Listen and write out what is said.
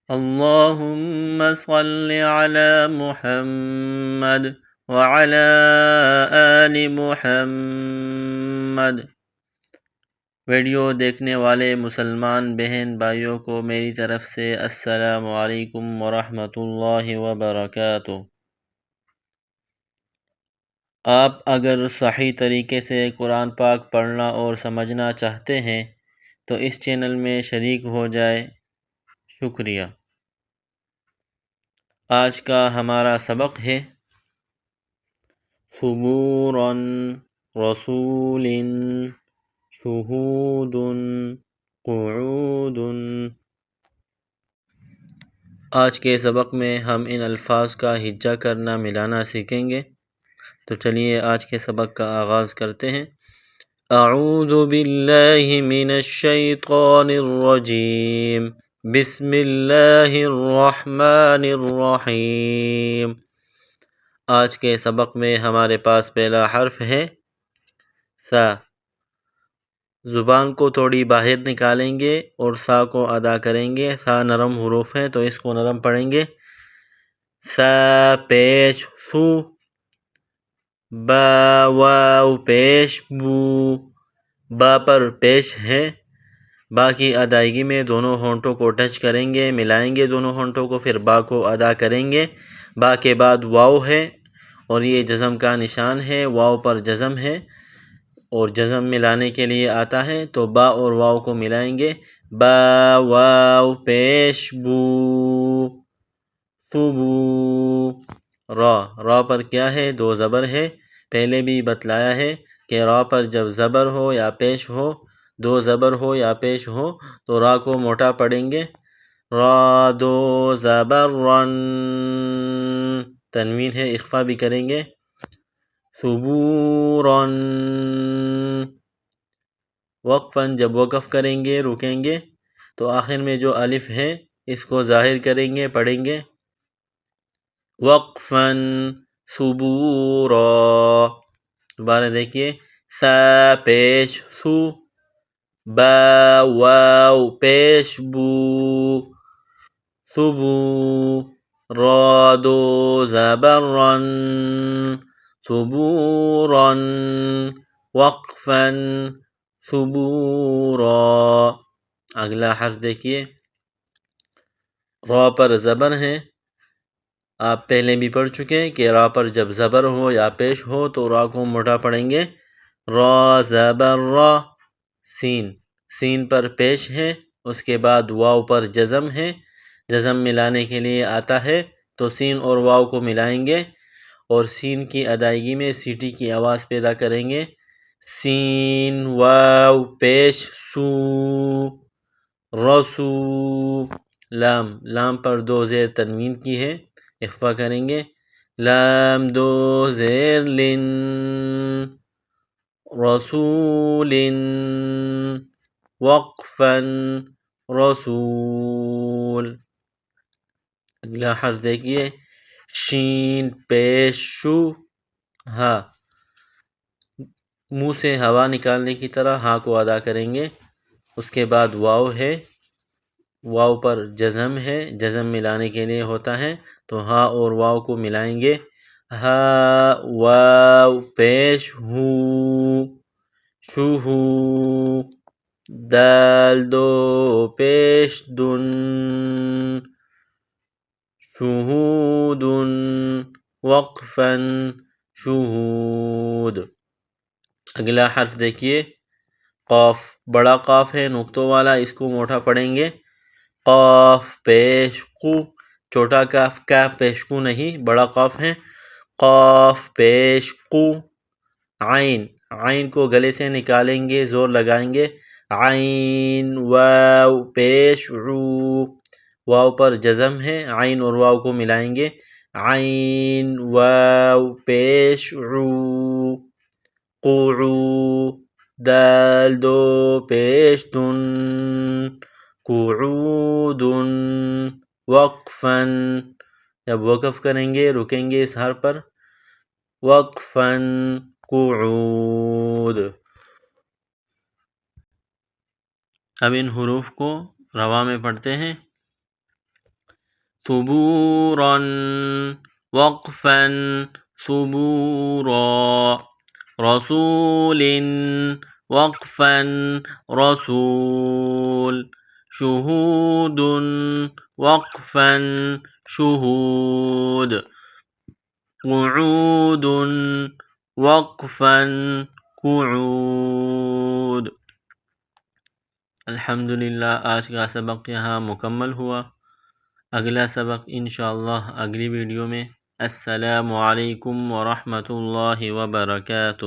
اللہم صل علی محمد وعلی آل محمد۔ ویڈیو دیکھنے والے مسلمان بہن بھائیوں کو میری طرف سے السلام علیکم ورحمۃ اللہ وبرکاتہ۔ آپ اگر صحیح طریقے سے قرآن پاک پڑھنا اور سمجھنا چاہتے ہیں تو اس چینل میں شریک ہو جائے۔ شکریہ۔ آج کا ہمارا سبق ہے ثبور رسول شہود قعود۔ آج کے سبق میں ہم ان الفاظ کا ہجا کرنا ملانا سیکھیں گے، تو چلیے آج کے سبق کا آغاز کرتے ہیں۔ اعوذ باللہ من الشیطان الرجیم، بسم اللہ الرحمن الرحیم۔ آج کے سبق میں ہمارے پاس پہلا حرف ہے سا۔ زبان کو تھوڑی باہر نکالیں گے اور سا کو ادا کریں گے۔ سا نرم حروف ہے تو اس کو نرم پڑھیں گے۔ سا پیش سو، با واو پیش بو، با پر پیش ہے۔ با کی ادائیگی میں دونوں ہونٹوں کو ٹچ کریں گے، ملائیں گے دونوں ہونٹوں کو، پھر با کو ادا کریں گے۔ با کے بعد واو ہے اور یہ جزم کا نشان ہے، واو پر جزم ہے اور جزم ملانے کے لیے آتا ہے، تو با اور واو کو ملائیں گے۔ با واو پیش بو، صبو۔ را پر کیا ہے؟ دو زبر ہے۔ پہلے بھی بتلایا ہے کہ را پر جب زبر ہو یا پیش ہو، دو زبر ہو یا پیش ہو، تو را کو موٹا پڑھیں گے۔ را دو زبر رن، تنوین ہے، اخفا بھی کریں گے۔ ثبوراً، وقفاً جب وقف کریں گے، رکیں گے تو آخر میں جو الف ہے اس کو ظاہر کریں گے، پڑھیں گے۔ وقفاً ثبورا۔ دوبارہ دیکھیے، سا پیش سو، با واو پیش بو، ثبو۔ را دو زبر رن، ثبوراً، وقفاً ثبورا۔ اگلا حرف دیکھیے، را پر زبر ہے۔ آپ پہلے بھی پڑھ چکے کہ را پر جب زبر ہو یا پیش ہو تو را کو موٹا پڑھیں گے۔ را زبر را، سین، سین پر پیش ہے، اس کے بعد واو پر جزم ہے، جزم ملانے کے لیے آتا ہے تو سین اور واو کو ملائیں گے اور سین کی ادائیگی میں سیٹی کی آواز پیدا کریں گے۔ سین واو پیش سو، رسو۔ لام، لام پر دو زیر تنوین کی ہے، اخفا کریں گے۔ لام دو زیر لن، رسول، وقفاً رسول۔ اگلا حرف دیکھیے، شین پیش شو، ہا، منہ سے ہوا نکالنے کی طرح ہا کو ادا کریں گے۔ اس کے بعد واو ہے، واو پر جزم ہے، جزم ملانے کے لیے ہوتا ہے تو ہا اور واو کو ملائیں گے۔ ہا واو پیش ہو، شوہو۔ دال دو پیش دن، شہود، وقفاً شہود۔ اگلا حرف دیکھیے، قاف، بڑا قاف ہے نقطوں والا، اس کو موٹا پڑھیں گے۔ قاف پیش قو، چھوٹا کاف کا پیش قو نہیں، بڑا قاف ہے۔ قاف پیش قو۔ عین، عین کو گلے سے نکالیں گے، زور لگائیں گے۔ عین واو پیش عو، واو پر جزم ہے، عین اور واو کو ملائیں گے۔ عین واو پیش عو، قعو۔ دال دو پیش دن، قعود، وقفاً، جب وقف کریں گے رکیں گے اس حرف پر، وقفاً قعود۔ اب ان حروف کو روا میں پڑھتے ہیں۔ ثبورا وقفا ثبورا رسول وقفا رسول شهود وقفا شهود قعود وقفا قعود۔ الحمدللہ آج کا سبق یہاں مکمل ہوا۔ اگلا سبق انشاءاللہ اگلی ویڈیو میں۔ السلام علیکم ورحمۃ اللہ وبرکاتہ۔